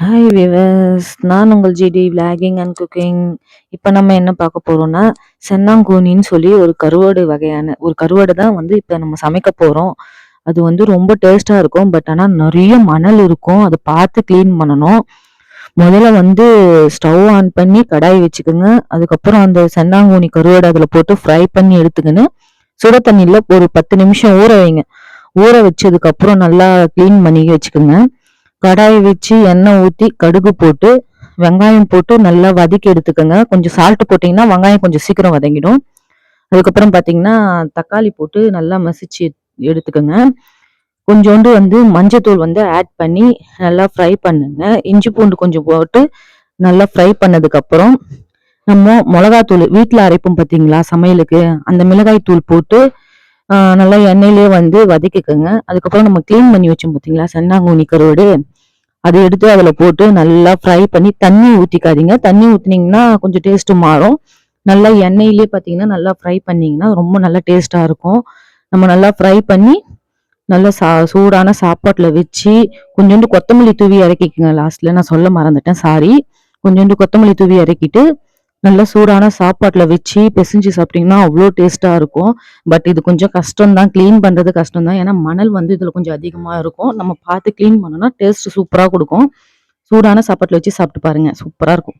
Hi viewers, நான் உங்கள் GT vlogging and cooking. இப்போ நம்ம என்ன பார்க்க போறோம்னா, சென்னாங்கூனின்னு சொல்லி ஒரு கருவாடு வகையான ஒரு கருவாடு தான் வந்து இப்போ நம்ம சமைக்க போறோம். அது வந்து ரொம்ப டேஸ்டா இருக்கும். பட் ஆனால் நிறைய மணல் இருக்கும். அதை பார்த்து க்ளீன் பண்ணணும். முதல்ல வந்து ஸ்டவ் ஆன் பண்ணி கடாய் வச்சுக்கோங்க. அதுக்கப்புறம் அந்த சென்னாங்கூனி கருவாடு அதில் போட்டு ஃப்ரை பண்ணி எடுத்துக்கின்னு சுட தண்ணியில் ஒரு 10 நிமிஷம் ஊற வைங்க. ஊற வச்சதுக்கப்புறம் நல்லா க்ளீன் பண்ணி வச்சுக்கோங்க. கடாயை வச்சு எண்ணெய் ஊற்றி கடுகு போட்டு வெங்காயம் போட்டு நல்லா வதக்கி எடுத்துக்கோங்க. கொஞ்சம் சால்ட் போட்டிங்கன்னா வெங்காயம் கொஞ்சம் சீக்கிரம் வதங்கிடும். அதுக்கப்புறம் பார்த்தீங்கன்னா தக்காளி போட்டு நல்லா மசிச்சு எடுத்துக்கோங்க. கொஞ்சோண்டு வந்து மஞ்சத்தூள் வந்து ஆட் பண்ணி நல்லா ஃப்ரை பண்ணுங்க. இஞ்சி பூண்டு கொஞ்சம் போட்டு நல்லா ஃப்ரை பண்ணதுக்கப்புறம் நம்ம மிளகாத்தூள் வீட்டில் அரைப்போம் பார்த்தீங்களா சமையலுக்கு, அந்த மிளகாய் தூள் போட்டு நல்லா எண்ணெயிலே வந்து வதக்கிக்கோங்க. அதுக்கப்புறம் நம்ம க்ளீன் பண்ணி வச்சோம் பார்த்தீங்களா சென்னாங்கூனி கருவாடு, அதை எடுத்து அதில் போட்டு நல்லா ஃப்ரை பண்ணி தண்ணி ஊற்றிக்காதீங்க. தண்ணி ஊற்றினீங்கன்னா கொஞ்சம் டேஸ்ட்டு மாறும். நல்லா எண்ணெயிலே பார்த்தீங்கன்னா நல்லா ஃப்ரை பண்ணிங்கன்னா ரொம்ப நல்லா டேஸ்ட்டாக இருக்கும். நம்ம நல்லா ஃப்ரை பண்ணி நல்லா சூடான சாப்பாட்டில் வச்சு கொஞ்சோண்டு கொத்தமல்லி தூவி இறக்கிக்குங்க. லாஸ்ட்டில் நான் சொல்ல மறந்துட்டேன், சாரி. கொஞ்சோண்டு கொத்தமல்லி தூவி இறக்கிட்டு நல்லா சூடான சாப்பாட்டில் வச்சு பிசைஞ்சு சாப்பிட்டிங்கன்னா அவ்வளோ டேஸ்ட்டாக இருக்கும். பட் இது கொஞ்சம் கஷ்டம்தான், க்ளீன் பண்ணுறது கஷ்டம்தான். ஏன்னா மணல் வந்து இதில் கொஞ்சம் அதிகமாக இருக்கும். நம்ம பார்த்து க்ளீன் பண்ணோன்னா டேஸ்ட் சூப்பராக கொடுக்கும். சூடான சாப்பாட்டில் வச்சு சாப்பிட்டு பாருங்கள், சூப்பராக இருக்கும்.